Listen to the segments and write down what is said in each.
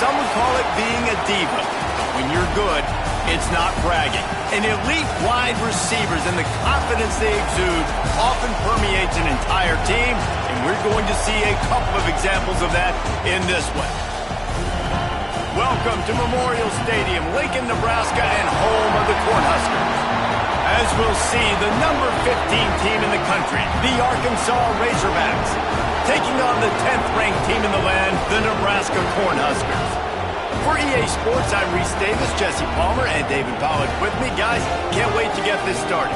some would call it being a diva. But when you're good, it's not bragging. And elite wide receivers and the confidence they exude often permeates an entire team, and we're going to see a couple of examples of that in this one. Welcome to Memorial Stadium, Lincoln, Nebraska, and home of the Cornhuskers. As we'll see, the number 15 team in the country, the Arkansas Razorbacks, taking on the 10th-ranked team in the land, the Nebraska Cornhuskers. For EA Sports, I'm Reese Davis, Jesse Palmer, and David Pollack with me. Guys, can't wait to get this started.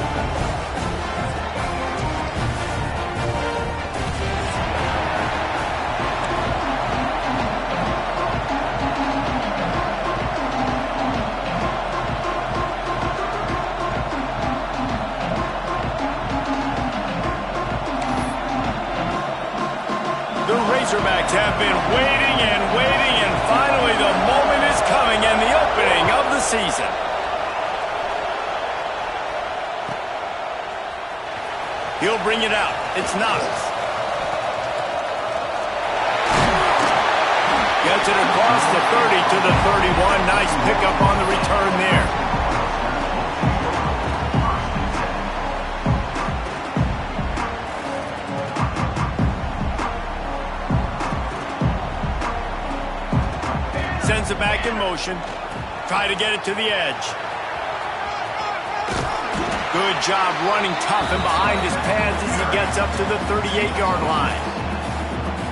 Razorbacks have been waiting and waiting, and finally the moment is coming and the opening of the season. He'll bring it out. It's Knox. Gets it across the 30 to the 31. Nice pickup on the return there. Sends it back in motion. Try to get it to the edge. Good job running tough and behind his pads as he gets up to the 38-yard line.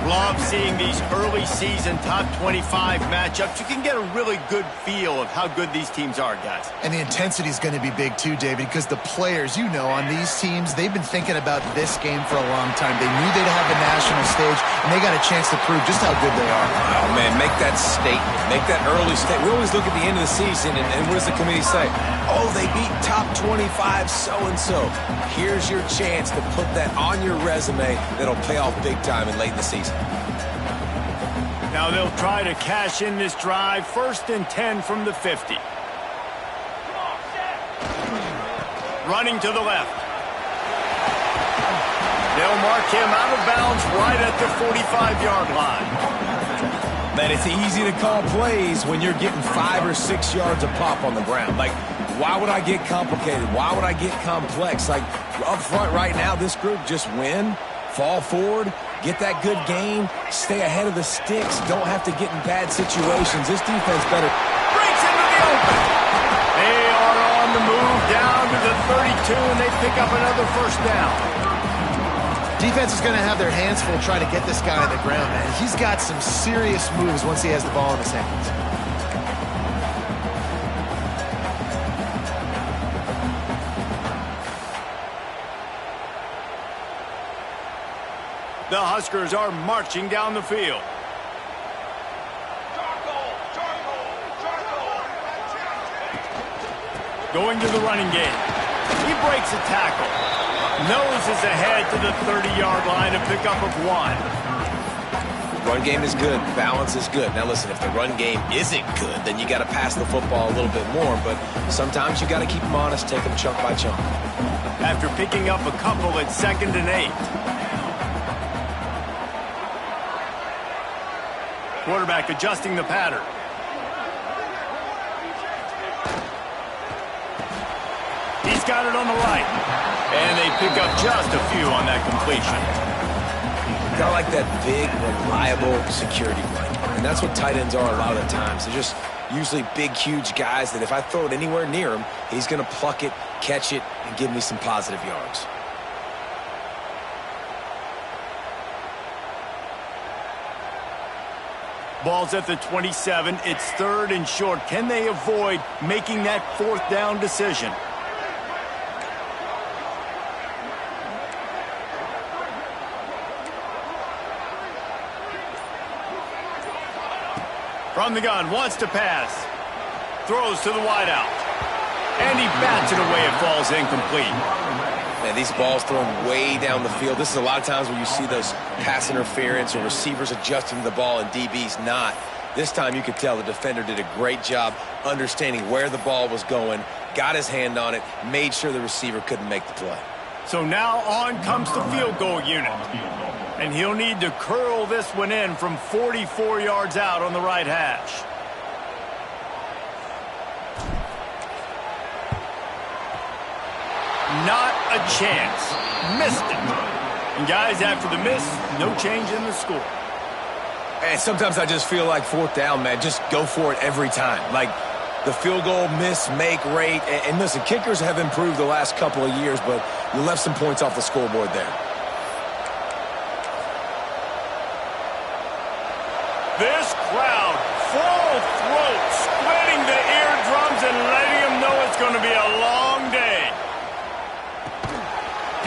Love seeing these early season top 25 matchups. You can get a really good feel of how good these teams are, guys. And the intensity is going to be big too, David, because the players, you know, on these teams, they've been thinking about this game for a long time. They knew they'd have the national stage, and they got a chance to prove just how good they are. Oh, man, make that statement. Make that early statement. We always look at the end of the season, and what does the committee say? Oh, they beat top 25 so-and-so. Here's your chance to put that on your resume that'll pay off big time in late in the season. Now they'll try to cash in this drive. 1st and 10 from the 50. Running to the left. They'll mark him out of bounds right at the 45-yard line. Man, it's easy to call plays when you're getting 5 or 6 yards a pop on the ground. Like, why would I get complicated? Why would I get complex? Like, up front right now, this group just win, fall forward, get that good gain, stay ahead of the sticks, don't have to get in bad situations. This defense better. Breaks into the open. They are on the move down to the 32, and they pick up another 1st down. Defense is going to have their hands full trying to get this guy on the ground, man. He's got some serious moves once he has the ball in his hands. The Huskers are marching down the field. Going to the running game. He breaks a tackle. Noses ahead to the 30-yard line, a pickup of 1. Run game is good. Balance is good. Now, listen, if the run game isn't good, then you got to pass the football a little bit more. But sometimes you got to keep them honest, take them chunk by chunk. After picking up a couple at 2nd and 8. Quarterback adjusting the pattern. He's got it on the right. And they pick up just a few on that completion. Got like that big, reliable security blanket. And that's what tight ends are a lot of the times. They're just usually big, huge guys that if I throw it anywhere near him, he's going to pluck it, catch it, and give me some positive yards. Ball's at the 27. It's 3rd and short. Can they avoid making that 4th down decision? From the gun, wants to pass. Throws to the wideout. And he bats it away. It falls incomplete. Man, these balls thrown way down the field. This is a lot of times where you see those pass interference or receivers adjusting to the ball and DBs not. This time you could tell the defender did a great job understanding where the ball was going, got his hand on it, made sure the receiver couldn't make the play. So now on comes the field goal unit. And he'll need to curl this one in from 44 yards out on the right hash. Not a chance. Missed it. And guys, after the miss, no change in the score. And sometimes I just feel like fourth down, man, just go for it every time. Like the field goal miss-make rate. And listen, kickers have improved the last couple of years, but you left some points off the scoreboard there. This crowd, full throat, splitting the eardrums and letting them know it's going to be a long day.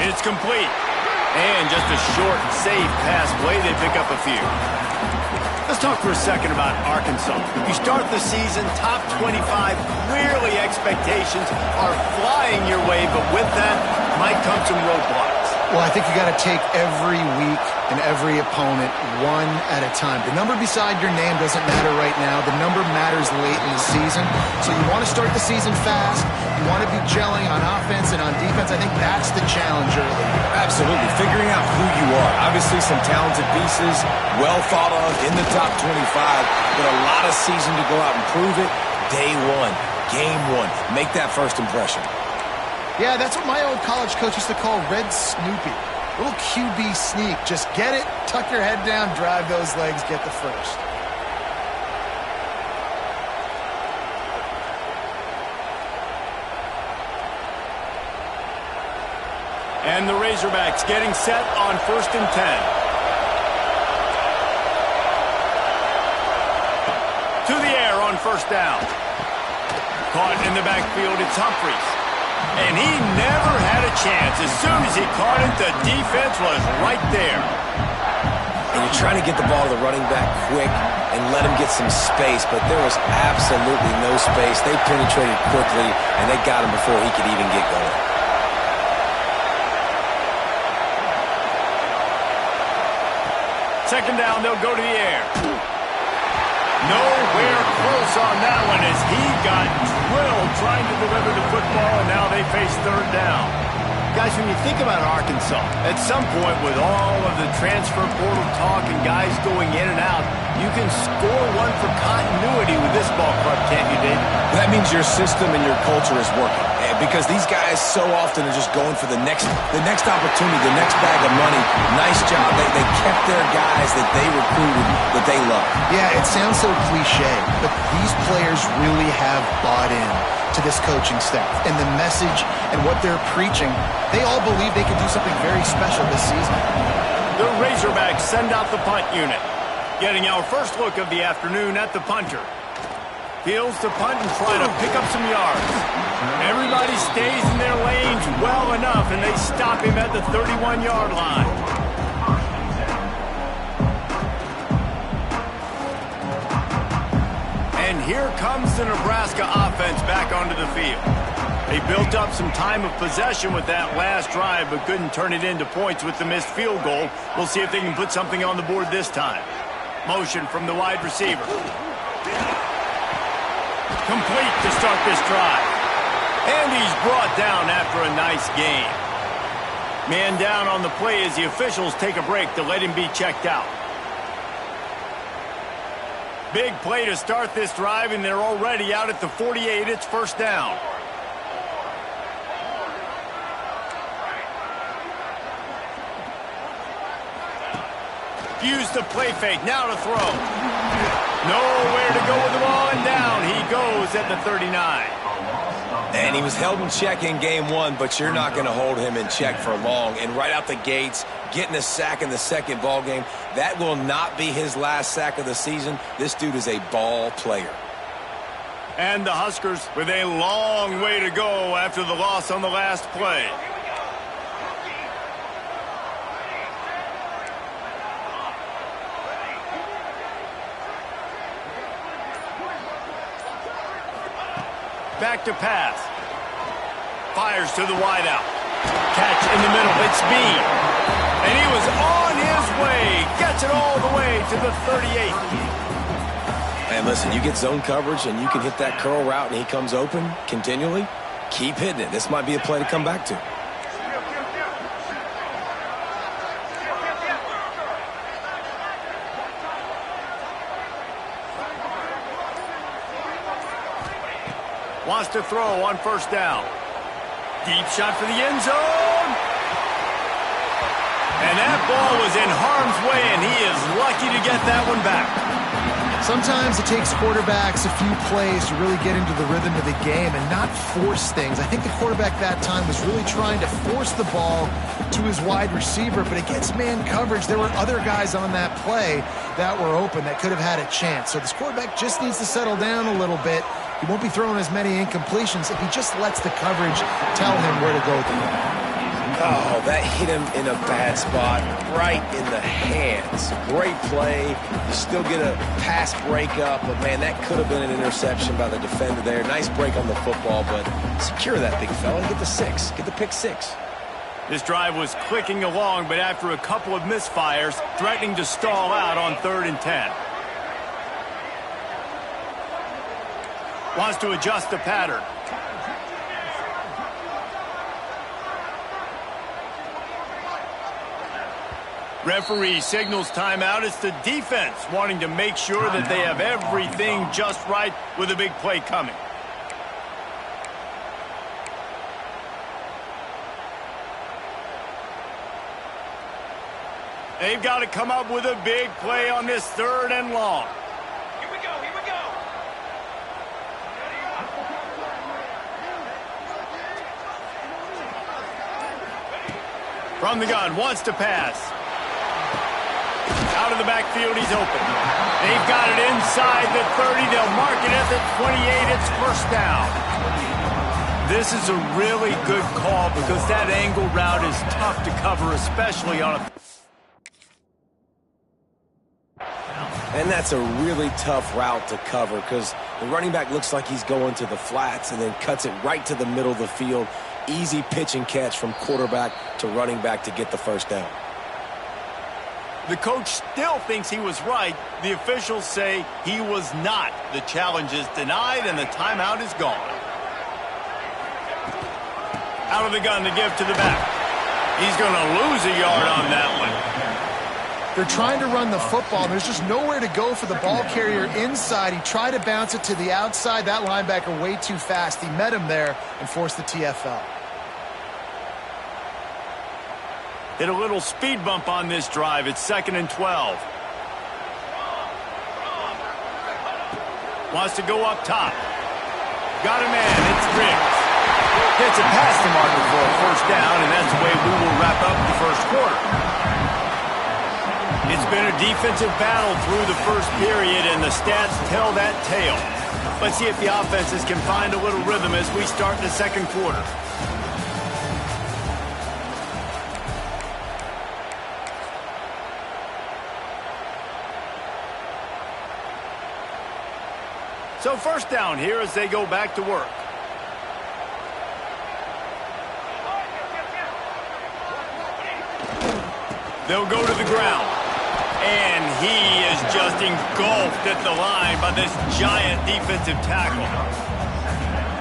It's complete. And just a short, safe pass play. They pick up a few. Let's talk for a second about Arkansas. You start the season top 25. Clearly expectations are flying your way, but with that might come some roadblocks. Well, I think you got to take every week and every opponent one at a time. The number beside your name doesn't matter right now. The number matters late in the season. So you want to start the season fast. You want to be gelling on offense and on defense. I think that's the challenge early. Absolutely. Figuring out who you are. Obviously some talented pieces, well thought of in the top 25, but a lot of season to go out and prove it. Day one, game one. Make that first impression. Yeah, that's what my old college coach used to call Red Snoopy. Little QB sneak. Just get it, tuck your head down, drive those legs, get the first. And the Razorbacks getting set on 1st and 10. To the air on 1st down. Caught in the backfield, it's Humphries. And he never had a chance. As soon as he caught it, the defense was right there. And you're trying to get the ball to the running back quick and let him get some space, but there was absolutely no space. They penetrated quickly, and they got him before he could even get going. Second down, they'll go to the air. Nowhere close on that one as he got drilled trying to deliver the football, and now they face 3rd down. Guys, when you think about Arkansas, at some point with all of the transfer portal talk and guys going in and out, you can score one for continuity with this ball club, can't you, David? That means your system and your culture is working. Because these guys so often are just going for the next opportunity, the next bag of money. Nice job. They kept their guys that they recruited, that they love. Yeah, it sounds so cliche, but these players really have bought in to this coaching staff and the message and what they're preaching. They all believe they can do something very special this season. The Razorbacks send out the punt unit. Getting our first look of the afternoon at the punter. Fields to punt and try to pick up some yards. Everybody stays in their lanes well enough, and they stop him at the 31-yard line. And here comes the Nebraska offense back onto the field. They built up some time of possession with that last drive, but couldn't turn it into points with the missed field goal. We'll see if they can put something on the board this time. Motion from the wide receiver. Complete to start this drive. And he's brought down after a nice gain. Man down on the play as the officials take a break to let him be checked out. Big play to start this drive, and they're already out at the 48. It's 1st down. Use the play fake. Now to throw. Nowhere to go with the ball, and down he goes at the 39. And he was held in check in game one, but you're not going to hold him in check for long. And right out the gates, getting a sack in the second ball game, that will not be his last sack of the season. This dude is a ball player. And the Huskers with a long way to go after the loss on the last play. Back to pass. Fires to the wideout. Catch in the middle. It's Bean. And he was on his way. Gets it all the way to the 38. And listen, you get zone coverage and you can hit that curl route and he comes open continually. Keep hitting it. This might be a play to come back to. Wants to throw on first down. Deep shot for the end zone. And that ball was in harm's way, and he is lucky to get that one back. Sometimes it takes quarterbacks a few plays to really get into the rhythm of the game and not force things. I think the quarterback that time was really trying to force the ball to his wide receiver, but against man coverage, there were other guys on that play that were open that could have had a chance. So this quarterback just needs to settle down a little bit. He won't be throwing as many incompletions if he just lets the coverage tell him where to go with the ball. Oh, that hit him in a bad spot, right in the hands. Great play. You still get a pass breakup, but, man, that could have been an interception by the defender there. Nice break on the football, but secure that big fella and get the 6. Get the pick 6. This drive was clicking along, but after a couple of misfires, threatening to stall out on 3rd and 10. Wants to adjust the pattern. Referee signals timeout. It's the defense wanting to make sure that they have everything just right with a big play coming. They've got to come up with a big play on this 3rd and long. Here we go, here we go. From the gun, wants to pass. Out of the backfield, he's open. They've got it inside the 30. They'll mark it at the 28. It's first down. This is a really good call because that angle route is tough to cover, especially on a... And that's a really tough route to cover because the running back looks like he's going to the flats and then cuts it right to the middle of the field. Easy pitch and catch from quarterback to running back to get the first down. The coach still thinks he was right. The officials say he was not. The challenge is denied, and the timeout is gone. Out of the gun to give to the back. He's going to lose a yard on that one. They're trying to run the football, and there's just nowhere to go for the ball carrier inside. He tried to bounce it to the outside. That linebacker way too fast. He met him there and forced the TFL. Hit a little speed bump on this drive. It's 2nd and 12. Wants to go up top. Got a man. It's Riggs. Gets it past the marker for a first down, and that's the way we will wrap up the first quarter. It's been a defensive battle through the first period, and the stats tell that tale. Let's see if the offenses can find a little rhythm as we start the second quarter. So first down here as they go back to work. They'll go to the ground. And he is just engulfed at the line by this giant defensive tackle.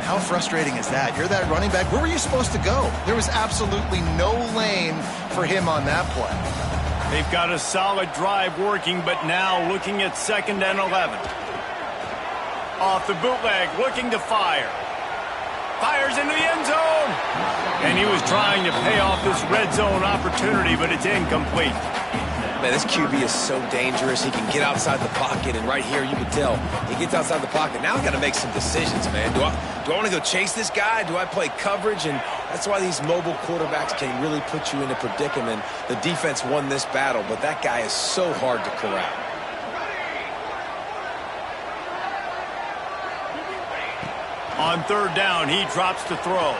How frustrating is that? You're that running back. Where were you supposed to go? There was absolutely no lane for him on that play. They've got a solid drive working, but now looking at 2nd and 11. Off the bootleg, looking to fire. Fires into the end zone. And he was trying to pay off this red zone opportunity, but it's incomplete. Man, this QB is so dangerous. He can get outside the pocket, and right here you can tell he gets outside the pocket. Now I got to make some decisions, man. Do I want to go chase this guy? Do I play coverage? And that's why these mobile quarterbacks can really put you in a predicament. The defense won this battle, but that guy is so hard to corral. On 3rd down, he drops to throw.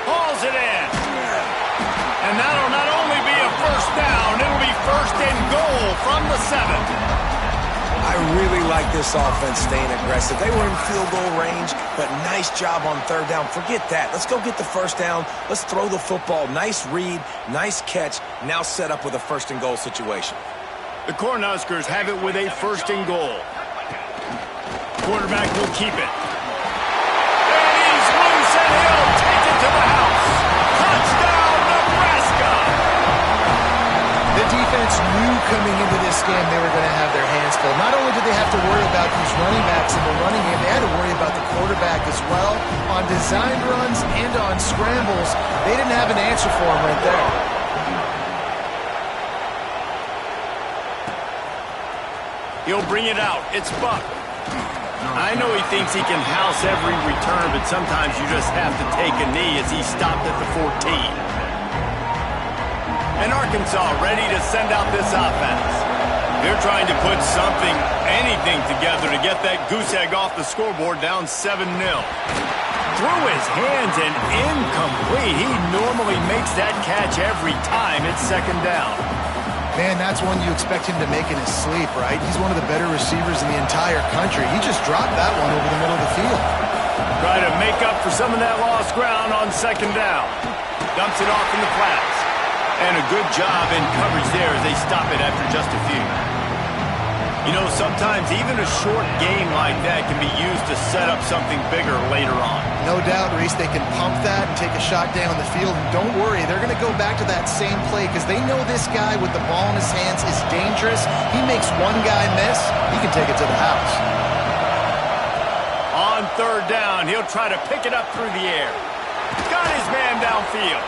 Hauls it in. And that'll not only be a first down, it'll be 1st and goal from the 7. I really like this offense staying aggressive. They were in field goal range, but nice job on 3rd down. Forget that. Let's go get the first down. Let's throw the football. Nice read, nice catch. Now set up with a 1st and goal situation. The Cornhuskers have it with a 1st and goal. Quarterback will keep it. And he'll take it to the house. Touchdown, Nebraska! The defense defense knew coming into this game they were going to have their hands full. Not only did they have to worry about these running backs in the running game, they had to worry about the quarterback as well. On designed runs and on scrambles, they didn't have an answer for him right there. He'll bring it out. It's Buck. I know he thinks he can house every return, but sometimes you just have to take a knee as he stopped at the 14. And Arkansas ready to send out this offense. They're trying to put something, anything together to get that goose egg off the scoreboard down 7-0. Through his hands and incomplete. He normally makes that catch every time it's second down. Man, that's one you expect him to make in his sleep, right? He's one of the better receivers in the entire country. He just dropped that one over the middle of the field. Try to make up for some of that lost ground on second down. Dumps it off in the flats. And a good job in coverage there as they stop it after just a few. You know, sometimes even a short game like that can be used to set up something bigger later on. No doubt, Reese, they can pump that and take a shot down the field. And don't worry, they're going to go back to that same play because they know this guy with the ball in his hands is dangerous. He makes one guy miss, he can take it to the house. On third down, he'll try to pick it up through the air. Got his man downfield.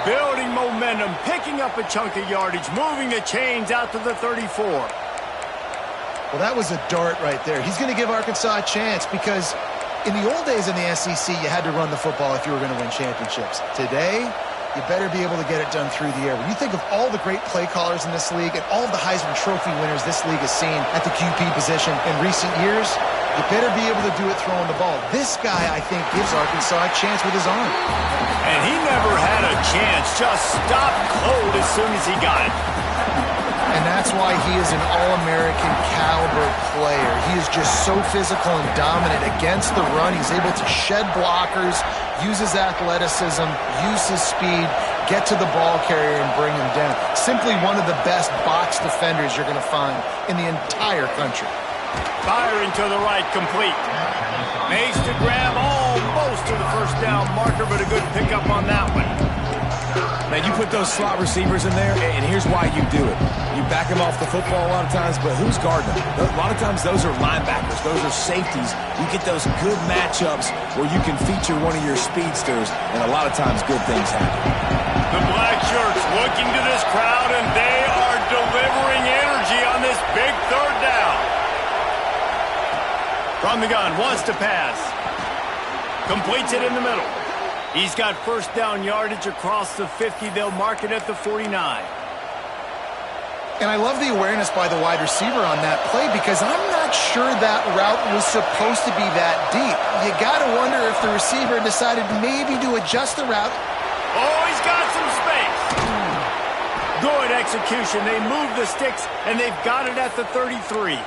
Building momentum, picking up a chunk of yardage, moving the chains out to the 34. Well, that was a dart right there. He's going to give Arkansas a chance because in the old days in the SEC, you had to run the football if you were going to win championships. Today, you better be able to get it done through the air. When you think of all the great play callers in this league and all of the Heisman Trophy winners this league has seen at the QP position in recent years, you better be able to do it throwing the ball. This guy, I think, gives Arkansas a chance with his arm. And he never had a chance. Just stopped cold as soon as he got it. And that's why he is an All-American caliber player. He is just so physical and dominant against the run. He's able to shed blockers, use his athleticism, use his speed, get to the ball carrier and bring him down. Simply one of the best box defenders you're going to find in the entire country. Firing to the right, complete. Makes to grab almost to the first down marker, but a good pickup on that one. Man, you put those slot receivers in there, and here's why you do it. You back them off the football a lot of times, but who's guarding them? A lot of times those are linebackers. Those are safeties. You get those good matchups where you can feature one of your speedsters, and a lot of times good things happen. The black shirts looking to this crowd, and they are delivering energy on this big third down. From the gun, wants to pass. Completes it in the middle. He's got first down yardage across the 50. They'll mark it at the 49. And I love the awareness by the wide receiver on that play because I'm not sure that route was supposed to be that deep. You got to wonder if the receiver decided maybe to adjust the route. Oh, he's got some space. Good execution. They move the sticks, and they've got it at the 33.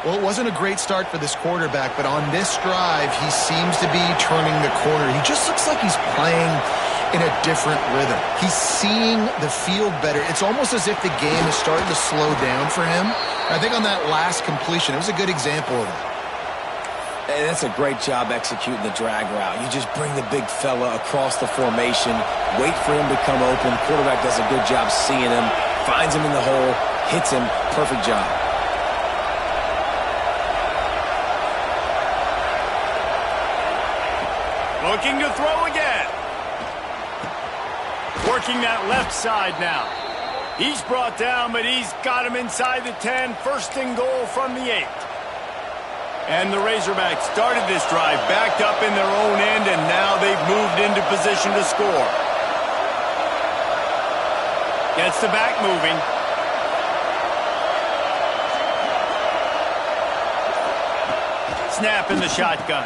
Well, it wasn't a great start for this quarterback, but on this drive, he seems to be turning the corner. He just looks like he's playing in a different rhythm. He's seeing the field better. It's almost as if the game is starting to slow down for him. I think on that last completion, it was a good example of it. Hey, that's a great job executing the drag route. You just bring the big fella across the formation, wait for him to come open. Quarterback does a good job seeing him, finds him in the hole, hits him. Perfect job. Looking to throw again. Working that left side now. He's brought down, but he's got him inside the 10. First and goal from the 8. And the Razorbacks started this drive backed up in their own end, and now they've moved into position to score. Gets the back moving. Snap in the shotgun.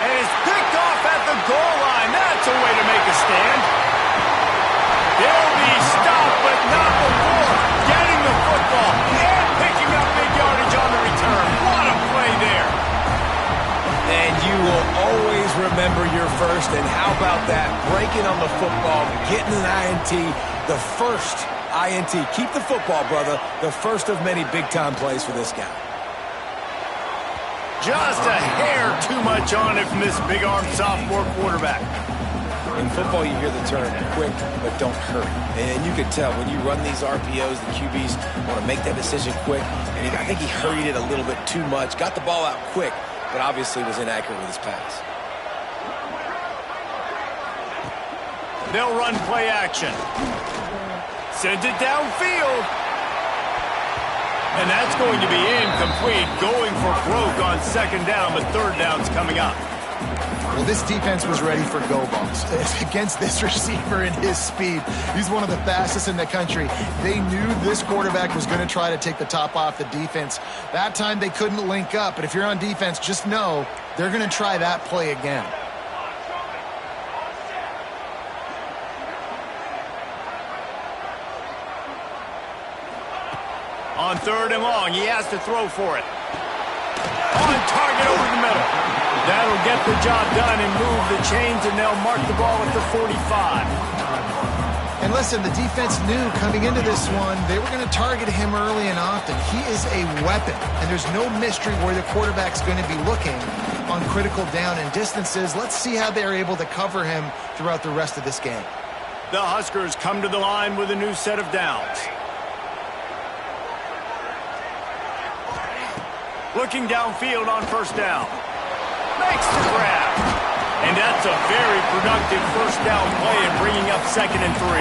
And it's picked off at the goal line. That's a way to make a stand. They'll be stopped, but not before getting the football and picking up big yardage on the return. What a play there. And you will always remember your first. And how about that? Breaking on the football, getting an INT, the first INT. Keep the football, brother. The first of many big-time plays for this guy. Just a hair too much on it from this big-armed sophomore quarterback. In football, you hear the term quick, but don't hurry. And you can tell when you run these RPOs, the QBs want to make that decision quick. And I think he hurried it a little bit too much. Got the ball out quick, but obviously was inaccurate with his pass. They'll run play action. Sends it downfield. And that's going to be incomplete. Going for broke on second down, but third down's coming up. Well, this defense was ready for go balls. Against this receiver and his speed, he's one of the fastest in the country. They knew this quarterback was going to try to take the top off the defense. That time they couldn't link up, but if you're on defense, just know they're going to try that play again. On third and long, he has to throw for it. On target over the middle. That'll get the job done and move the chains, and they'll mark the ball at the 45. And listen, the defense knew coming into this one, they were going to target him early and often. He is a weapon, and there's no mystery where the quarterback's going to be looking on critical down and distances. Let's see how they're able to cover him throughout the rest of this game. The Huskers come to the line with a new set of downs. Looking downfield on first down. Makes the grab. And that's a very productive first down play and bringing up 2nd and 3.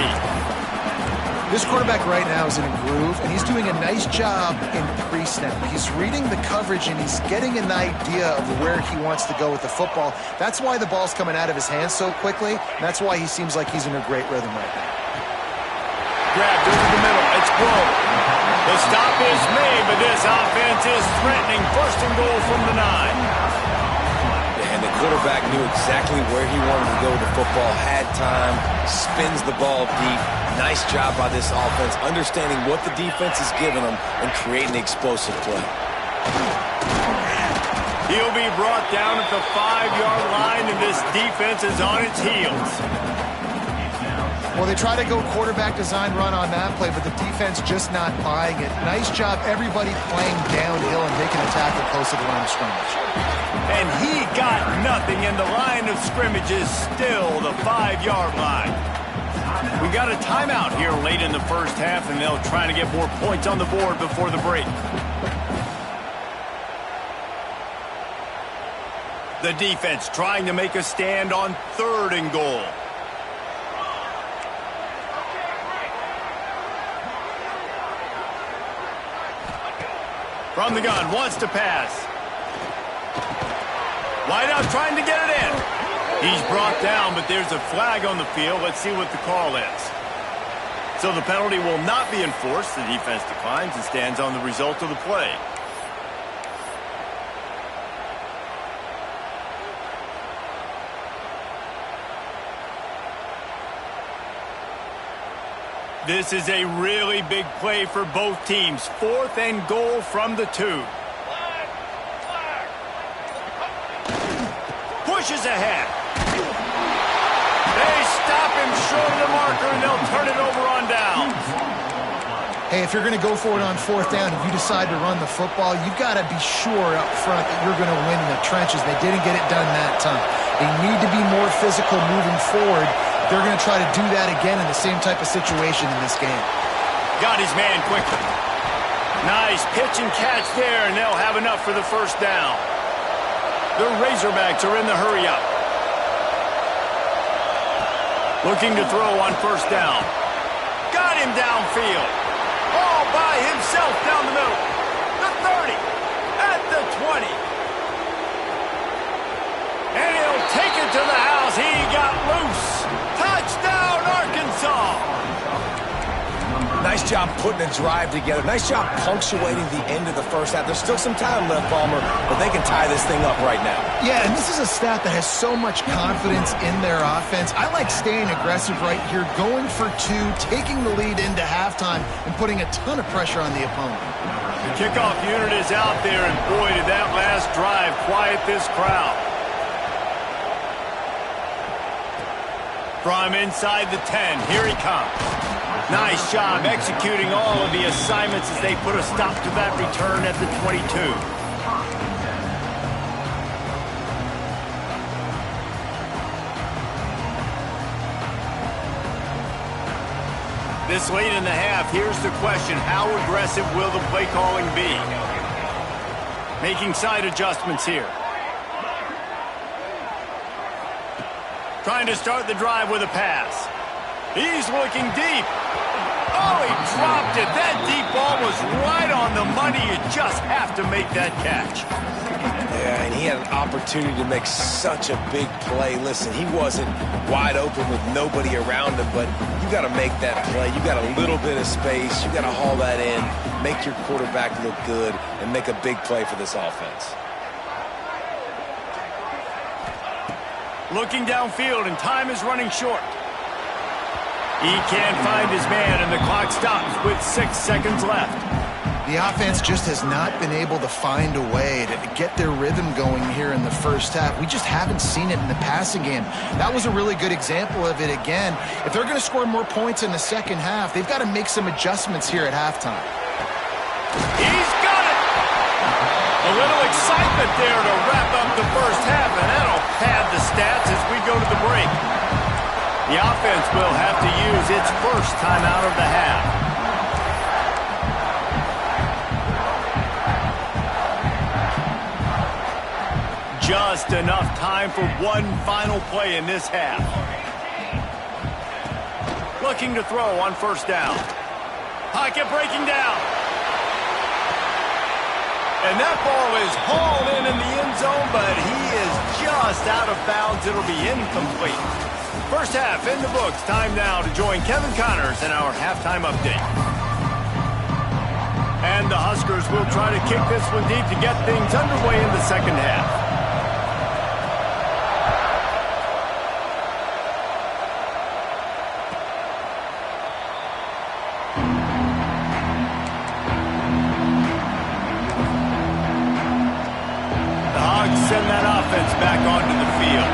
This quarterback right now is in a groove, and he's doing a nice job in pre-snap. He's reading the coverage, and he's getting an idea of where he wants to go with the football. That's why the ball's coming out of his hands so quickly, and that's why he seems like he's in a great rhythm right now. Grabbed over the middle. It's blown. The stop is made, but this offense is threatening. 1st and goal from the 9. And the quarterback knew exactly where he wanted to go with the football, had time, spins the ball deep. Nice job by this offense, understanding what the defense is giving them and creating the explosive play. He'll be brought down at the 5-yard line, and this defense is on its heels. Well, they try to go quarterback design run on that play, but the defense just not buying it. Nice job, everybody playing downhill and making a tackle close to the line of scrimmage. And he got nothing, and the line of scrimmage is still the 5-yard line. We got a timeout here late in the first half, and they'll try to get more points on the board before the break. The defense trying to make a stand on 3rd and goal. From the gun, wants to pass. Wideout trying to get it in. He's brought down, but there's a flag on the field. Let's see what the call is. So the penalty will not be enforced. The defense declines and stands on the result of the play. This is a really big play for both teams. 4th and goal from the 2. Pushes ahead. They stop him short of the marker, and they'll turn it over on downs. Hey, if you're going to go for it on 4th down, if you decide to run the football, you've got to be sure up front that you're going to win in the trenches. They didn't get it done that time. They need to be more physical moving forward. They're going to try to do that again in the same type of situation in this game. Got his man quickly. Nice pitch and catch there, and they'll have enough for the first down. The Razorbacks are in the hurry-up. Looking to throw on first down. Got him downfield. All by himself down the middle. The 30. At the 20. And he'll take it to the house. He got loose. Touchdown, Arkansas. Nice job putting a drive together. Nice job punctuating the end of the first half. There's still some time left, Palmer, but they can tie this thing up right now. Yeah, and this is a staff that has so much confidence in their offense. I like staying aggressive right here, going for 2, taking the lead into halftime, and putting a ton of pressure on the opponent. The kickoff unit is out there, and boy, did that last drive quiet this crowd. From inside the 10, here he comes. Nice job executing all of the assignments as they put a stop to that return at the 22. This late in the half, here's the question. How aggressive will the play calling be? Making side adjustments here. Trying to start the drive with a pass. He's looking deep. Oh, he dropped it. That deep ball was right on the money. You just have to make that catch. Yeah, and he had an opportunity to make such a big play. Listen, he wasn't wide open with nobody around him, but you got to make that play. You got a little bit of space. You got to haul that in, make your quarterback look good, and make a big play for this offense. Looking downfield, and time is running short. He can't find his man, and the clock stops with 6 seconds left. The offense just has not been able to find a way to get their rhythm going here in the first half. We just haven't seen it in the passing game. That was a really good example of it again. If they're going to score more points in the second half, they've got to make some adjustments here at halftime. He's got it! A little excitement there to wrap up the first half, and that'll pad the stats as we go to the break. The offense will have to use its first timeout of the half. Just enough time for one final play in this half. Looking to throw on first down. Pocket breaking down. And that ball is hauled in the end zone, but he is just out of bounds. It'll be incomplete. First half in the books. Time now to join Kevin Connors in our halftime update. And the Huskers will try to kick this one deep to get things underway in the second half. Send that offense back onto the field.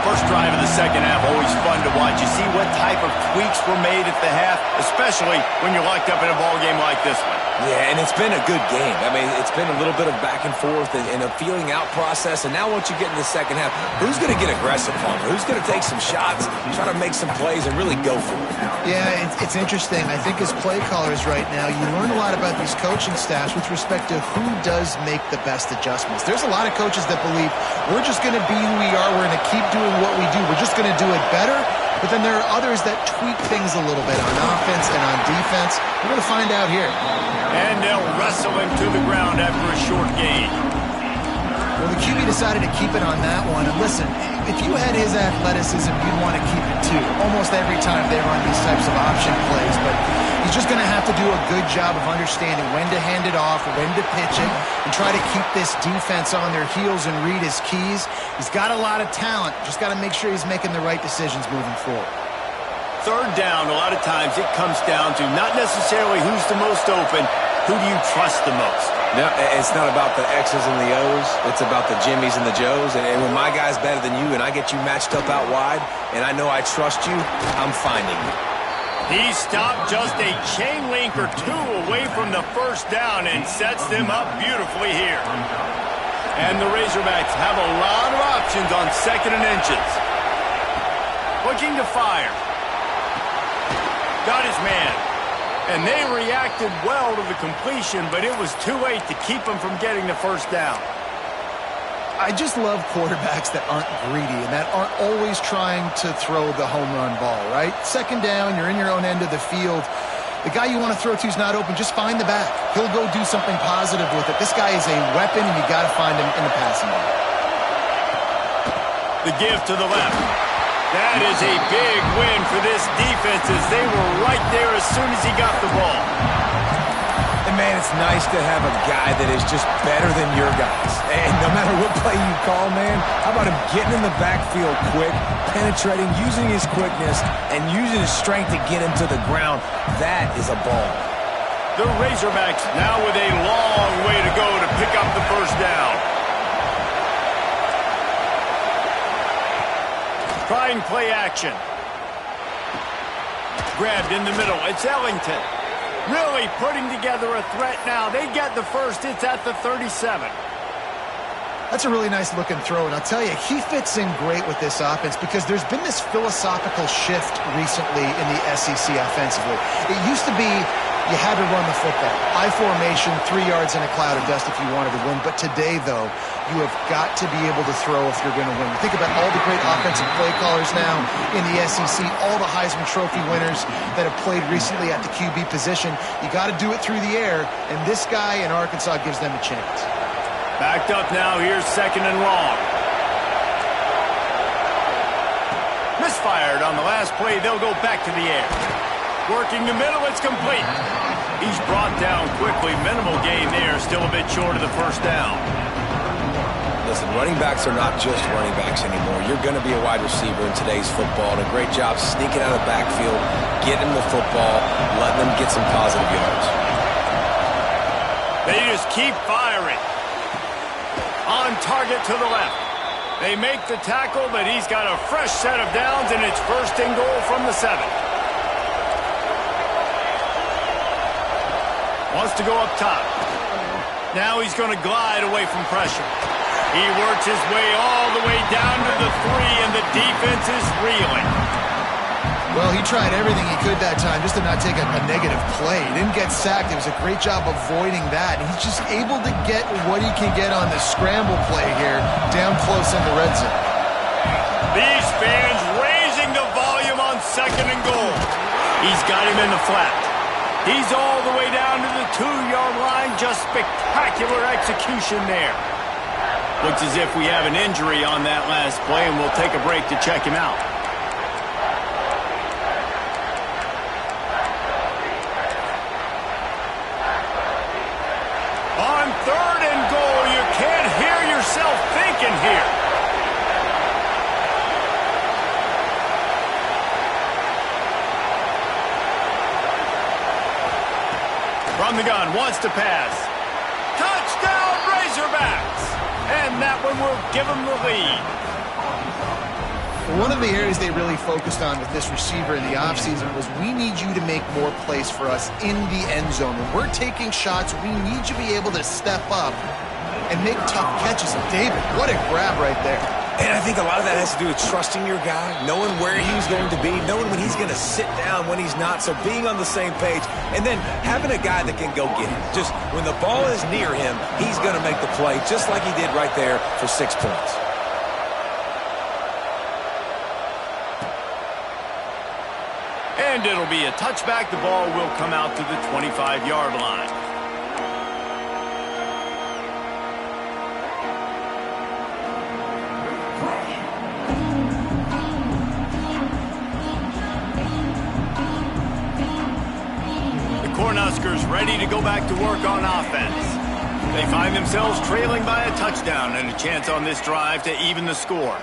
First drive of the second half, always fun to watch. You see what type of tweaks were made at the half, especially when you're locked up in a ball game like this one. Yeah, and it's been a good game. I mean, it's been a little bit of back and forth and a feeling out process. And now once you get in the second half, who's going to get aggressive on it? Who's going to take some shots, try to make some plays, and really go for it? Yeah, it's interesting. I think as play callers right now, you learn a lot about these coaching staffs with respect to who does make the best adjustments. There's a lot of coaches that believe we're just going to be who we are. We're going to keep doing what we do. We're just going to do it better. But then there are others that tweak things a little bit on offense and on defense. We're going to find out here. And they'll wrestle him to the ground after a short gain. Well, the QB decided to keep it on that one. And listen, if you had his athleticism, you'd want to keep it too. Almost every time they run these types of option plays. But he's just going to have to do a good job of understanding when to hand it off, when to pitch it, and try to keep this defense on their heels and read his keys. He's got a lot of talent. Just got to make sure he's making the right decisions moving forward. Third down, a lot of times it comes down to not necessarily who's the most open, who do you trust the most? No, it's not about the X's and the O's. It's about the Jimmies and the Joes. And when my guy's better than you and I get you matched up out wide and I know I trust you, I'm finding you. He stopped just a chain link or two away from the first down and sets them up beautifully here. And the Razorbacks have a lot of options on second and inches. Looking to fire. Got his man. And they reacted well to the completion, but it was too late to keep him from getting the first down. I just love quarterbacks that aren't greedy and that aren't always trying to throw the home run ball, right? Second down, you're in your own end of the field. The guy you want to throw to is not open. Just find the back. He'll go do something positive with it. This guy is a weapon, and you got to find him in the passing game. The give to the left. That is a big win for this defense as they were right there as soon as he got the ball. And, man, it's nice to have a guy that is just better than your guys. And no matter what play you call, man, how about him getting in the backfield quick, penetrating, using his quickness, and using his strength to get him to the ground? That is a ball. The Razorbacks now with a long way to go to pick up the first down. Trying play action. Grabbed in the middle. It's Ellington. Really putting together a threat now. They get the first. It's at the 37. That's a really nice looking throw, and I'll tell you, he fits in great with this offense because there's been this philosophical shift recently in the SEC offensively. It used to be you had to run the football. High formation, 3 yards in a cloud of dust if you wanted to win. But today, though, you have got to be able to throw if you're going to win. Think about all the great offensive play callers now in the SEC, all the Heisman Trophy winners that have played recently at the QB position. You got to do it through the air, and this guy in Arkansas gives them a chance. Backed up now, here's 2nd and long. Misfired on the last play, they'll go back to the air. Working the middle, it's complete. He's brought down quickly, minimal gain there, still a bit short of the first down. Listen, running backs are not just running backs anymore. You're going to be a wide receiver in today's football, and a great job sneaking out of the backfield, getting the football, letting them get some positive yards. They just keep firing. On target to the left. They make the tackle, but he's got a fresh set of downs, and it's 1st and goal from the 7. Wants to go up top. Now he's going to glide away from pressure. He works his way all the way down to the 3, and the defense is reeling. Well, he tried everything he could that time just to not take a negative play. He didn't get sacked. It was a great job avoiding that. And he's just able to get what he can get on the scramble play here down close in the red zone. These fans raising the volume on 2nd and goal. He's got him in the flat. He's all the way down to the 2-yard line. Just spectacular execution there. Looks as if we have an injury on that last play, and we'll take a break to check him out. On 3rd and goal, you can't hear yourself thinking here. From the gun, wants to pass. Touchdown, Razorbacks! And that one will give them the lead. One of the areas they really focused on with this receiver in the offseason was we need you to make more plays for us in the end zone. When we're taking shots, we need you to be able to step up and make tough catches. And David, what a grab right there. And I think a lot of that has to do with trusting your guy, knowing where he's going to be, knowing when he's going to sit down, when he's not, so being on the same page, and then having a guy that can go get it. Just when the ball is near him, he's going to make the play, just like he did right there for 6 points. And it'll be a touchback. The ball will come out to the 25-yard line. Cornhuskers ready to go back to work on offense. They find themselves trailing by a touchdown and a chance on this drive to even the score.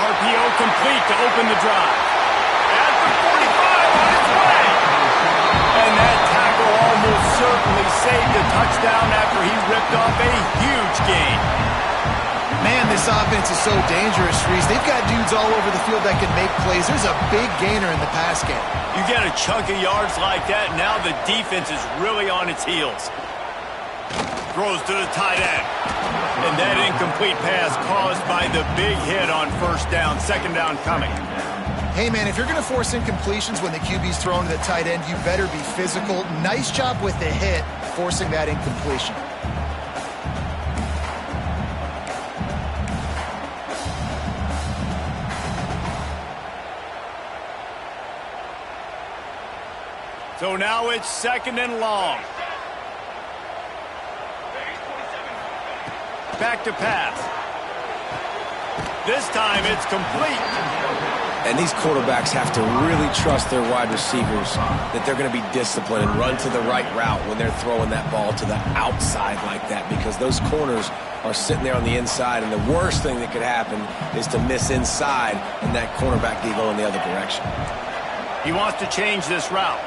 RPO complete to open the drive. At the 45 on its way. And that tackle almost certainly saved a touchdown after he ripped off a huge gain. Man, this offense is so dangerous, Reese. They've got dudes all over the field that can make plays. There's a big gainer in the pass game. You get a chunk of yards like that, now the defense is really on its heels. Throws to the tight end. And that incomplete pass caused by the big hit on 1st down. 2nd down coming. Hey, man, if you're going to force incompletions when the QB's throwing to the tight end, you better be physical. Nice job with the hit, forcing that incompletion. So now it's 2nd and long. Back to pass. This time it's complete. And these quarterbacks have to really trust their wide receivers that they're going to be disciplined and run to the right route when they're throwing that ball to the outside like that, because those corners are sitting there on the inside, and the worst thing that could happen is to miss inside and that cornerback be going the other direction. He wants to change this route.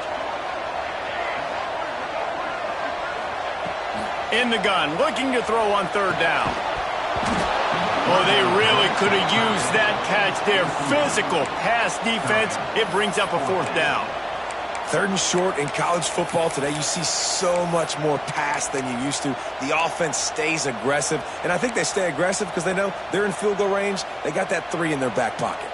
In the gun, looking to throw on 3rd down. Oh, they really could have used that catch there. Physical pass defense. It brings up a 4th down. 3rd and short in college football today, you see so much more pass than you used to. The offense stays aggressive, and I think they stay aggressive because they know they're in field goal range. They got that 3 in their back pocket.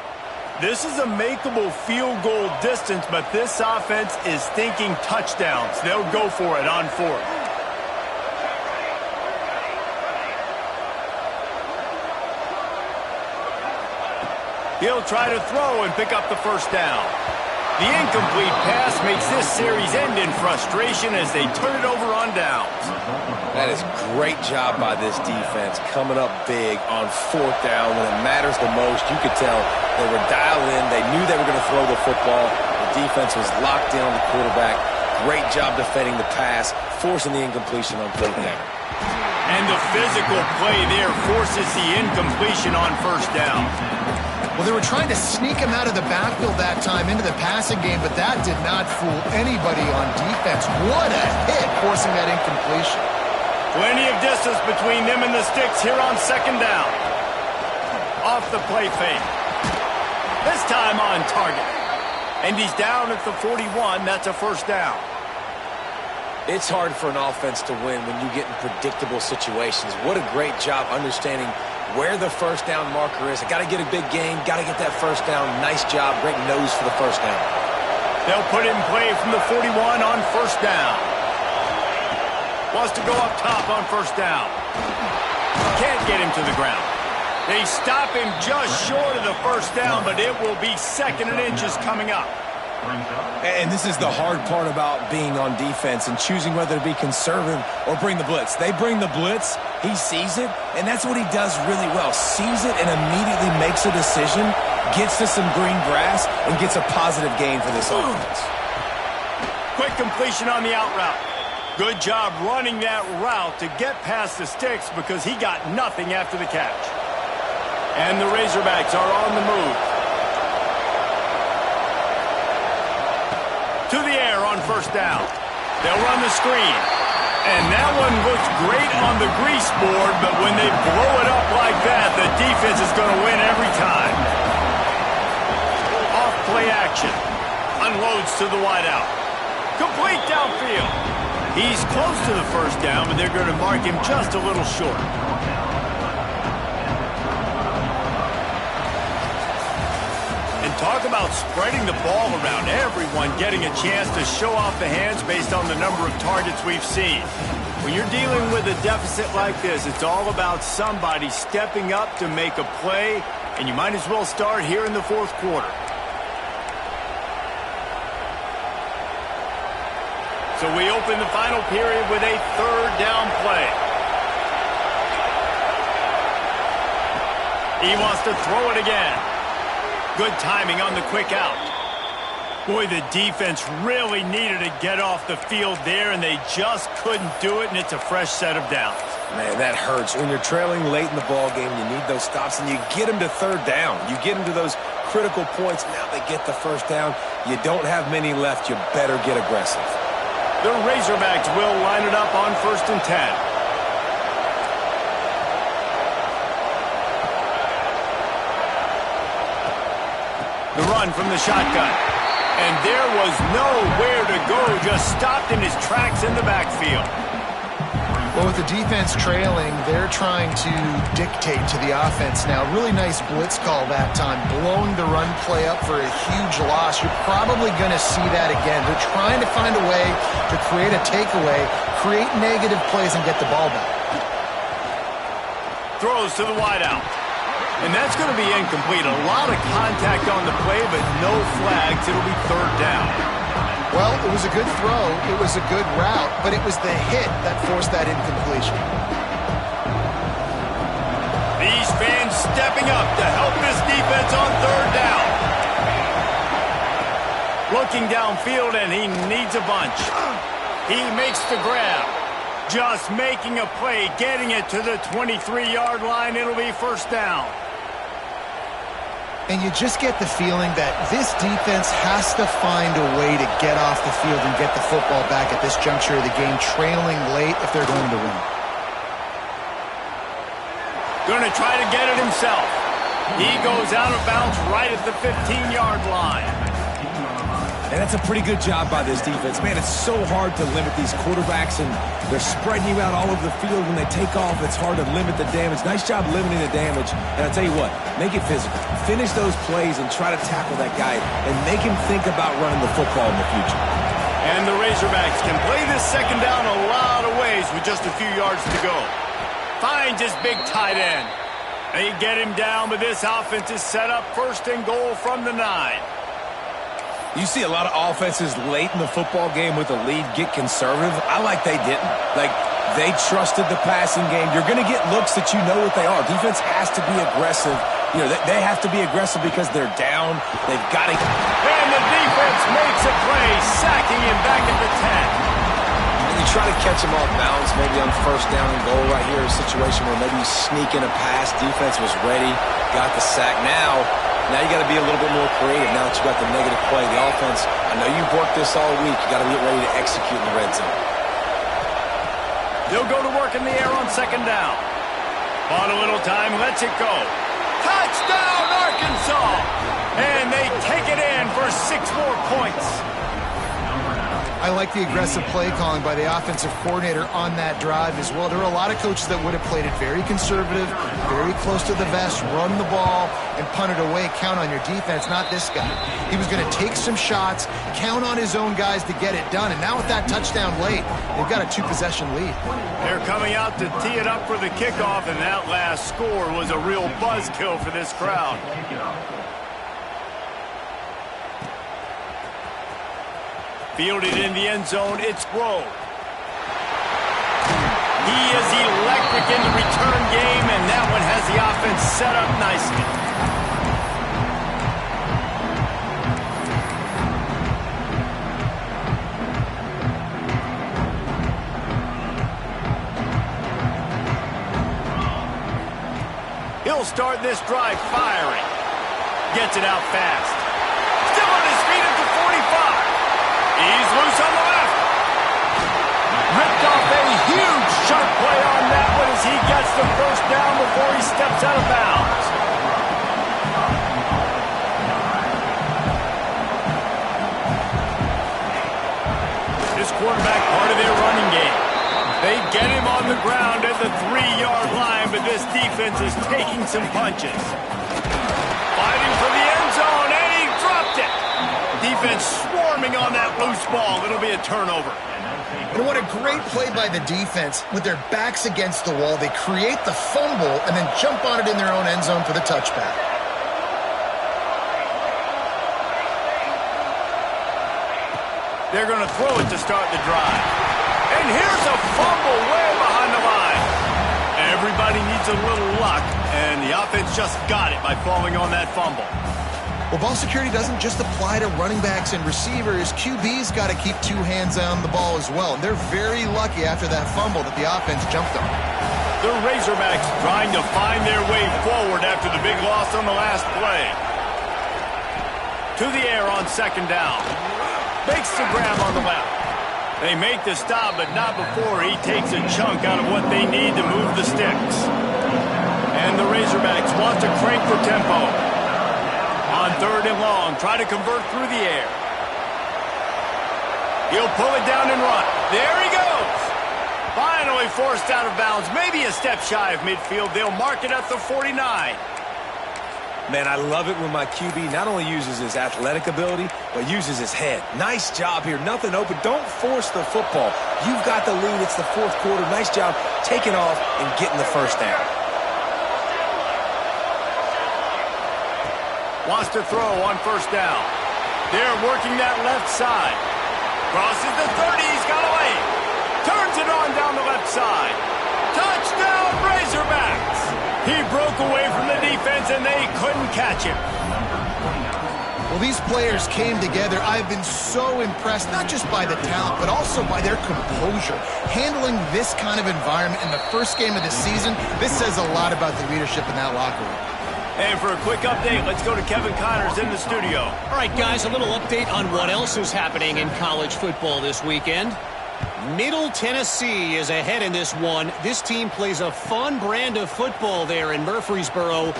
This is a makeable field goal distance, but this offense is thinking touchdowns. They'll go for it on 4th. He'll try to throw and pick up the 1st down. The incomplete pass makes this series end in frustration as they turn it over on downs. That is great job by this defense, coming up big on 4th down when it matters the most. You could tell they were dialed in. They knew they were going to throw the football. The defense was locked in on the quarterback. Great job defending the pass, forcing the incompletion on 3rd down. And the physical play there forces the incompletion on 1st down. Well, they were trying to sneak him out of the backfield that time into the passing game, but that did not fool anybody on defense. What a hit, forcing that incompletion. Plenty of distance between them and the sticks here on 2nd down. Off the play fake. This time on target. And he's down at the 41. That's a 1st down. It's hard for an offense to win when you get in predictable situations. What a great job understanding where the 1st down marker is. I got to get a big gain, got to get that 1st down. Nice job, great nose for the 1st down. They'll put it in play from the 41 on 1st down. Wants to go up top on 1st down. Can't get him to the ground. They stop him just short of the 1st down, but it will be 2nd and inches coming up. And this is the hard part about being on defense and choosing whether to be conservative or bring the blitz. They bring the blitz, he sees it, and that's what he does really well. Sees it and immediately makes a decision, gets to some green grass, and gets a positive gain for this offense. Quick completion on the out route. Good job running that route to get past the sticks because he got nothing after the catch. And the Razorbacks are on the move. To the air on 1st down. They'll run the screen. And that one looks great on the grease board, but when they blow it up like that, the defense is going to win every time. Off play action. Unloads to the wideout. Complete downfield. He's close to the 1st down, but they're going to mark him just a little short. Talk about spreading the ball around. Everyone getting a chance to show off the hands based on the number of targets we've seen. When you're dealing with a deficit like this, it's all about somebody stepping up to make a play, and you might as well start here in the 4th quarter. So we open the final period with a 3rd down play. He wants to throw it again. Good timing on the quick out. Boy, the defense really needed to get off the field there, and they just couldn't do it, and it's a fresh set of downs. Man, that hurts. When you're trailing late in the ball game, you need those stops, and you get them to 3rd down. You get them to those critical points. Now they get the 1st down. You don't have many left. You better get aggressive. The Razorbacks will line it up on 1st and 10. The run from the shotgun. And there was nowhere to go, just stopped in his tracks in the backfield. Well, with the defense trailing, they're trying to dictate to the offense now. Really nice blitz call that time, blowing the run play up for a huge loss. You're probably going to see that again. They're trying to find a way to create a takeaway, create negative plays, and get the ball back. Throws to the wideout. And that's going to be incomplete. A lot of contact on the play, but no flags. It'll be 3rd down. Well, it was a good throw. It was a good route, but it was the hit that forced that incompletion. These fans stepping up to help this defense on 3rd down. Looking downfield, and he needs a bunch. He makes the grab. Just making a play, getting it to the 23-yard line. It'll be 1st down. And you just get the feeling that this defense has to find a way to get off the field and get the football back at this juncture of the game, trailing late if they're going to win. Going to try to get it himself. He goes out of bounds right at the 15-yard line. And that's a pretty good job by this defense. Man, it's so hard to limit these quarterbacks, and they're spreading you out all over the field. When they take off, it's hard to limit the damage. Nice job limiting the damage. And I'll tell you what, make it physical. Finish those plays and try to tackle that guy and make him think about running the football in the future. And the Razorbacks can play this second down a lot of ways with just a few yards to go. Finds his big tight end. They get him down, but this offense is set up first and goal from the 9. You see a lot of offenses late in the football game with a lead get conservative. I like they didn't. Like, they trusted the passing game. You're going to get looks that you know what they are. Defense has to be aggressive. You know, they have to be aggressive because they're down. They've got to... And the defense makes a play, sacking him back at the 10. And you try to catch him off balance, maybe on first down and goal right here, a situation where maybe you sneak in a pass. Defense was ready, got the sack. Now you got to be a little bit more creative now that you got the negative play. The offense, I know you've worked this all week. You got to get ready to execute in the red zone. They'll go to work in the air on second down. On a little time, lets it go. Touchdown, Arkansas! And they take it in for 6 more points. I like the aggressive play calling by the offensive coordinator on that drive as well. There were a lot of coaches that would have played it very conservative, very close to the vest, run the ball, and punt it away. Count on your defense, not this guy. He was going to take some shots, count on his own guys to get it done. And now with that touchdown late, they've got a 2-possession lead. They're coming out to tee it up for the kickoff, and that last score was a real buzzkill for this crowd. Fielded in the end zone, it's Rowe. He is electric in the return game, and that one has the offense set up nicely. He'll start this drive firing. Gets it out fast. Still on his feet at the 45. He's loose on the left. Ripped off a huge sharp play on that one as he gets the first down before he steps out of bounds. This quarterback part of their running game. They get him on the ground at the 3-yard line, but this defense is taking some punches. Fighting for the end zone, and he dropped it. Defense swarming on that loose ball. It'll be a turnover. And what a great play by the defense. With their backs against the wall, they create the fumble and then jump on it in their own end zone for the touchback. They're going to throw it to start the drive. And here's a fumble way behind the line. Everybody needs a little luck, and the offense just got it by falling on that fumble. Well, ball security doesn't just apply to running backs and receivers. QB's got to keep 2 hands on the ball as well. And they're very lucky after that fumble that the offense jumped on. The Razorbacks trying to find their way forward after the big loss on the last play. To the air on second down. Makes the grab on the left. They make the stop, but not before he takes a chunk out of what they need to move the sticks. And the Razorbacks want to crank the tempo. On 3rd and long, try to convert through the air. He'll pull it down and run. There he goes. Finally forced out of bounds, maybe a step shy of midfield. They'll mark it at the 49. Man, I love it when my QB not only uses his athletic ability, but uses his head. Nice job here. Nothing open. Don't force the football. You've got the lead. It's the 4th quarter. Nice job taking off and getting the first down. Wants to throw on first down. They're working that left side. Crosses the 30. He's got away. Turns it on down the left side. Touchdown, Razorbacks. He broke away from the defense, and they couldn't catch him. Well, these players came together. I've been so impressed, not just by the talent, but also by their composure. Handling this kind of environment in the first game of the season, this says a lot about the leadership in that locker room. And for a quick update, let's go to Kevin Connors in the studio. All right, guys, a little update on what else is happening in college football this weekend. Middle Tennessee is ahead in this one. This team plays a fun brand of football there in Murfreesboro,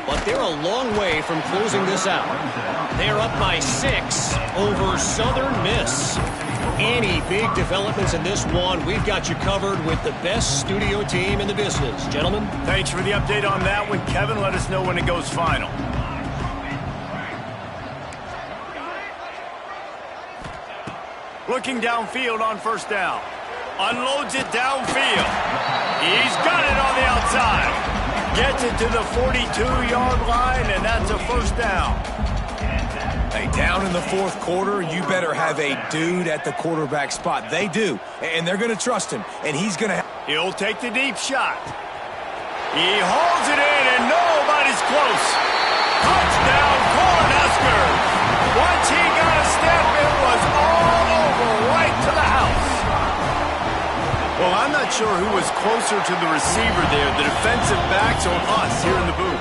but they're a long way from closing this out. They're up by 6 over Southern Miss. Any big developments in this one, we've got you covered with the best studio team in the business. Gentlemen? Thanks for the update on that one, Kevin. Let us know when it goes final. Looking downfield on first down. Unloads it downfield. He's got it on the outside. Gets it to the 42-yard line, and that's a first down. Hey, down in the fourth quarter, you better have a dude at the quarterback spot. They do, and they're going to trust him, and he's going to... He'll take the deep shot. He hauls it in, and nobody's close. Touchdown, Cornhuskers. Once he got a step, it was all over, right to the house. Well, I'm not sure who was closer to the receiver there, the defensive backs or us here in the booth.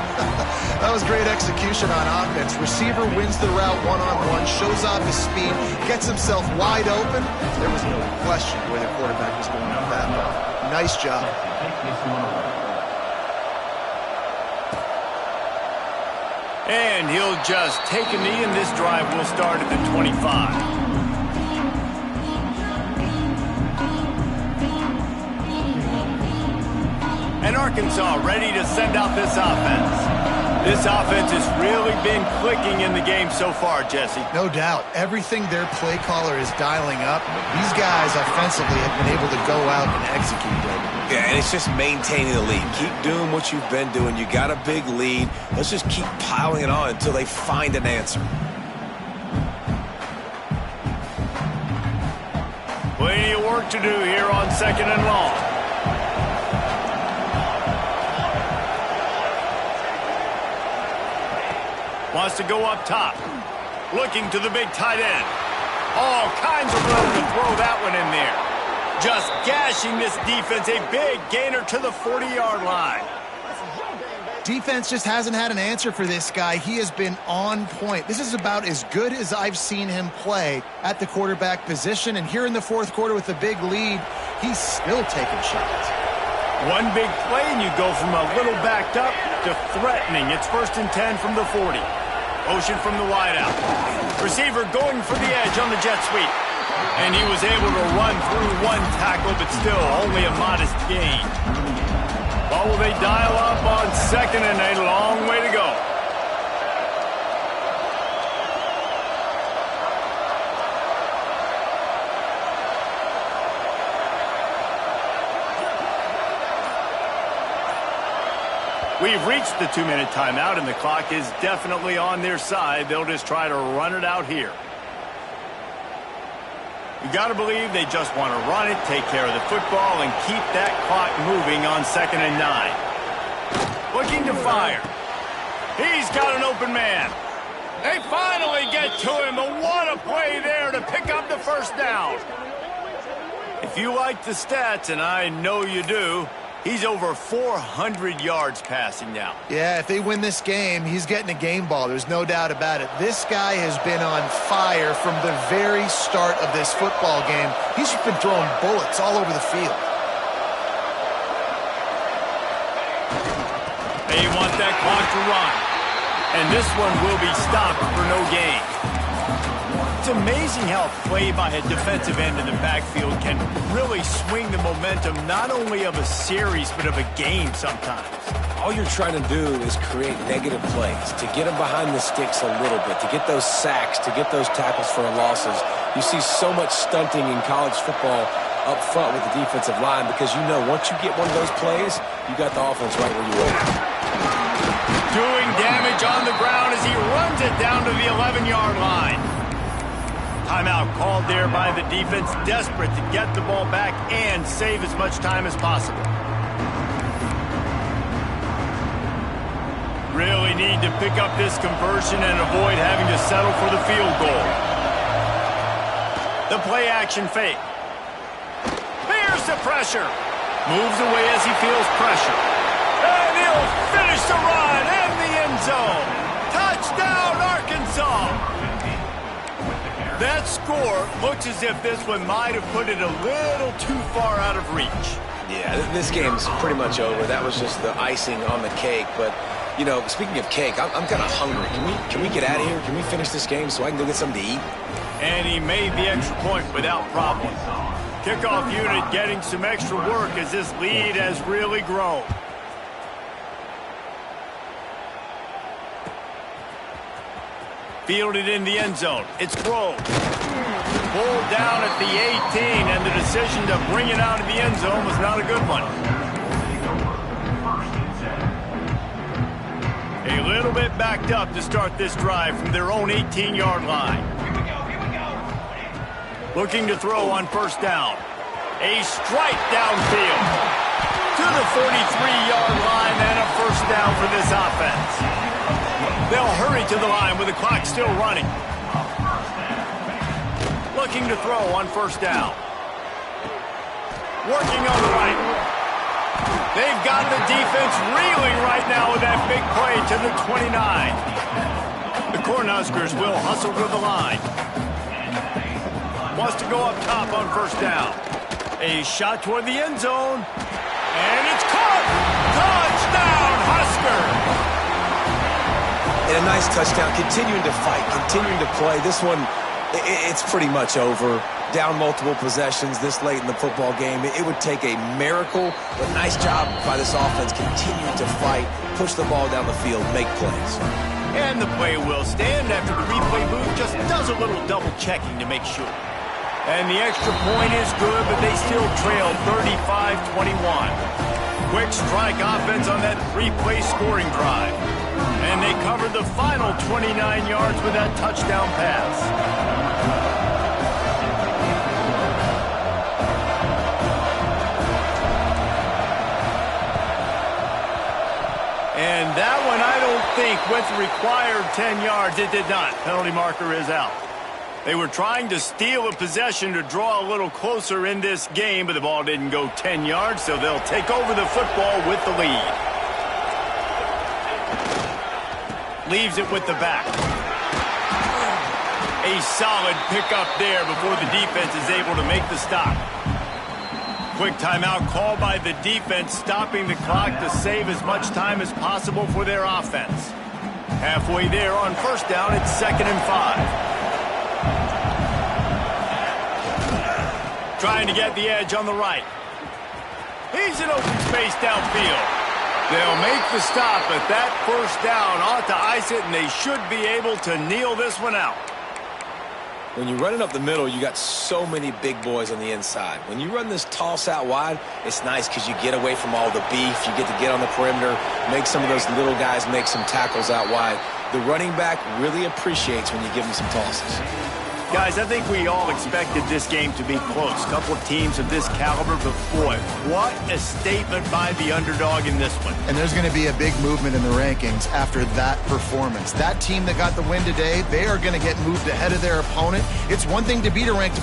That was great execution on offense. Receiver wins the route one-on-one, shows off his speed, gets himself wide open. There was no question where the quarterback was going with that ball. Nice job. And he'll just take a knee, and this drive will start at the 25. And Arkansas ready to send out this offense. This offense has really been clicking in the game so far, Jesse. No doubt. Everything their play caller is dialing up, these guys offensively have been able to go out and execute them. Yeah, and it's just maintaining the lead. Keep doing what you've been doing. You got a big lead. Let's just keep piling it on until they find an answer. Plenty of work to do here on second and long. Wants to go up top. Looking to the big tight end. All kinds of room to throw that one in there. Just gashing this defense. A big gainer to the 40-yard line. Defense just hasn't had an answer for this guy. He has been on point. This is about as good as I've seen him play at the quarterback position. And here in the fourth quarter with a big lead, he's still taking shots. One big play, and you go from a little backed up to threatening. It's 1st and 10 from the 40. Motion from the wideout. Receiver going for the edge on the jet sweep. And he was able to run through one tackle, but still only a modest gain. What will they dial up on second and a long way to go? We've reached the 2-minute timeout, and the clock is definitely on their side. They'll just try to run it out here. You got to believe they just want to run it, take care of the football, and keep that clock moving on 2nd and 9. Looking to fire. He's got an open man. They finally get to him, but what a play there to pick up the first down. If you like the stats, and I know you do, he's over 400 yards passing now. Yeah, if they win this game, he's getting a game ball. There's no doubt about it. This guy has been on fire from the very start of this football game. He's just been throwing bullets all over the field. They want that clock to run. And this one will be stopped for no gain. It's amazing how a play by a defensive end in the backfield can really swing the momentum not only of a series but of a game sometimes. All you're trying to do is create negative plays, to get them behind the sticks a little bit, to get those sacks, to get those tackles for losses. You see so much stunting in college football up front with the defensive line because you know once you get one of those plays, you got the offense right where you want it. Doing damage on the ground as he runs it down to the 11-yard line. Timeout called there by the defense, desperate to get the ball back and save as much time as possible. Really need to pick up this conversion and avoid having to settle for the field goal. The play action fake. Bears the pressure. Moves away as he feels pressure. And he'll finish the run in the end zone. Touchdown, Arkansas. That score looks as if this one might have put it a little too far out of reach. Yeah, this game's pretty much over. That was just the icing on the cake. But, you know, speaking of cake, I'm kind of hungry. Can we get out of here? Can we finish this game so I can go get something to eat? And he made the extra point without problem. Kickoff unit getting some extra work as this lead has really grown. Fielded in the end zone. It's Grove. Pulled down at the 18, and the decision to bring it out of the end zone was not a good one. A little bit backed up to start this drive from their own 18-yard line. Looking to throw on first down. A strike downfield to the 43-yard line and a first down for this offense. They'll hurry to the line with the clock still running. Looking to throw on first down. Working on the right. They've got the defense reeling right now with that big play to the 29. The Cornhuskers will hustle to the line. Wants to go up top on first down. A shot toward the end zone. And it's caught! Touchdown, Husker! And a nice touchdown, continuing to fight, continuing to play. This one, it's pretty much over. Down multiple possessions this late in the football game. It would take a miracle, but nice job by this offense continuing to fight, push the ball down the field, make plays. And the play will stand after the replay booth just does a little double checking to make sure. And the extra point is good, but they still trail 35-21. Quick strike offense on that three-play scoring drive. And they covered the final 29 yards with that touchdown pass. And that one, I don't think, went the required 10 yards. It did not. Penalty marker is out. They were trying to steal a possession to draw a little closer in this game, but the ball didn't go 10 yards, so they'll take over the football with the lead. Leaves it with the back. A solid pickup there before the defense is able to make the stop. Quick timeout called by the defense, stopping the clock to save as much time as possible for their offense. Halfway there on first down, it's 2nd and 5. Trying to get the edge on the right. He's in open space downfield. They'll make the stop, but that first down ought to ice it, and they should be able to kneel this one out. When you're running up the middle, you got so many big boys on the inside. When you run this toss out wide, it's nice because you get away from all the beef. You get to get on the perimeter, make some of those little guys make some tackles out wide. The running back really appreciates when you give him some tosses. Guys, I think we all expected this game to be close. A couple of teams of this caliber, but boy, what a statement by the underdog in this one. And there's going to be a big movement in the rankings after that performance. That team that got the win today, they are going to get moved ahead of their opponent. It's one thing to beat a ranked